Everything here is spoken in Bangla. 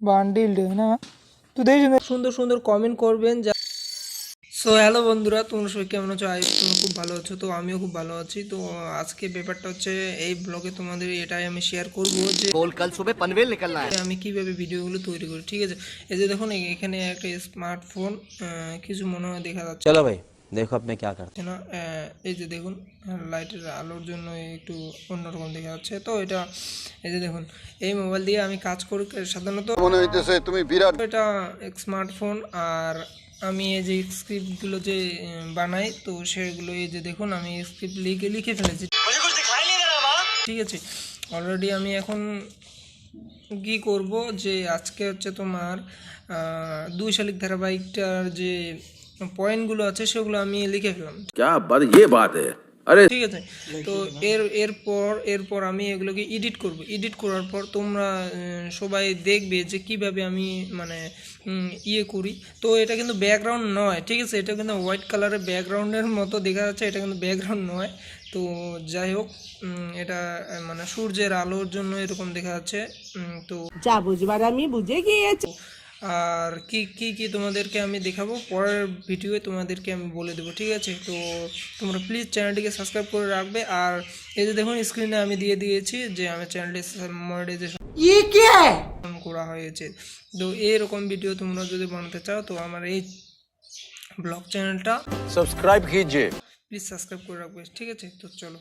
বান্ডিল না তো দেখুন সুন্দর সুন্দর কমেন্ট করবেন। সো হ্যালো বন্ধুরা, তোমরা সবাই কেমন আছো? তোমরা খুব ভালো আছো, তো আমিও খুব ভালো আছি। তো আজকে ব্যাপারটা হচ্ছে এই ব্লগে তোমাদের এটাই আমি শেয়ার করবো যে কাল সুবে পনভেল নিকলনা है আমি কিভাবে ভিডিওগুলো তৈরি করি। ঠিক আছে, এই যে দেখুন এখানে একটা স্মার্টফোন, কিছু মনে হয় দেখা যাচ্ছে चलो भाई देखो अब मैं क्या करता না। এই যে দেখুন লাইটের আলোর জন্য একটু অন্যরকম দেখা যাচ্ছে। তো এটা এই যে দেখুন এই মোবাইল দিয়ে আমি কাজ করি সাধারণত মনে হইতেছে তুমি বিরাট। এটা স্মার্টফোন। আর আমি এই যে স্ক্রিপ্টগুলো যে বানাই, তো সেগুলো এই যে দেখুন আমি স্ক্রিপ্ট লিখে ফেলেছি। ঠিক আছে, অলরেডি আমি এখন কি করব যে আজকে হচ্ছে তোমার 2 শালিক ধারাবাহিকটার যে পয়েন্টগুলো আছে সেগুলো আমি লিখে ফেললাম। क्या बात ये बात है। अरे ঠিক আছে, তো এরপর আমি এগুলোকে এডিট করার পর তোমরা সবাই দেখবে যে কিভাবে আমি মানে ইয়ে করি। তো এটা কিন্তু ব্যাকগ্রাউন্ড নয়, ঠিক আছে, এটা কিন্তু হোয়াইট কালারের ব্যাকগ্রাউন্ডের মতো দেখা যাচ্ছে, এটা কিন্তু ব্যাকগ্রাউন্ড নয়। তো যাই হোক, এটা মানে সূর্যের আলোর জন্য এরকম দেখা যাচ্ছে। তো যা বুঝবার আমি বুঝে গিয়েছি। আর কি কি কি তোমাদেরকে আমি দেখাবো পরের ভিডিওয়ে, তোমাদেরকে আমি বলে দেবো। ঠিক আছে, তো তোমরা প্লিজ চ্যানেলটিকে সাবস্ক্রাইব করে রাখবে। আর এই যে দেখুন স্ক্রিনে আমি দিয়ে দিয়েছি যে আমার চ্যানেলটি মনিটাইজেশন করা হয়েছে। তো এরকম ভিডিও তোমরা যদি বানাতে চাও তো আমার এই ব্লগ চ্যানেলটা सब्सक्राइब कीजिए। প্লিজ সাবস্ক্রাইব করে রাখবে। ঠিক আছে, তো চলো।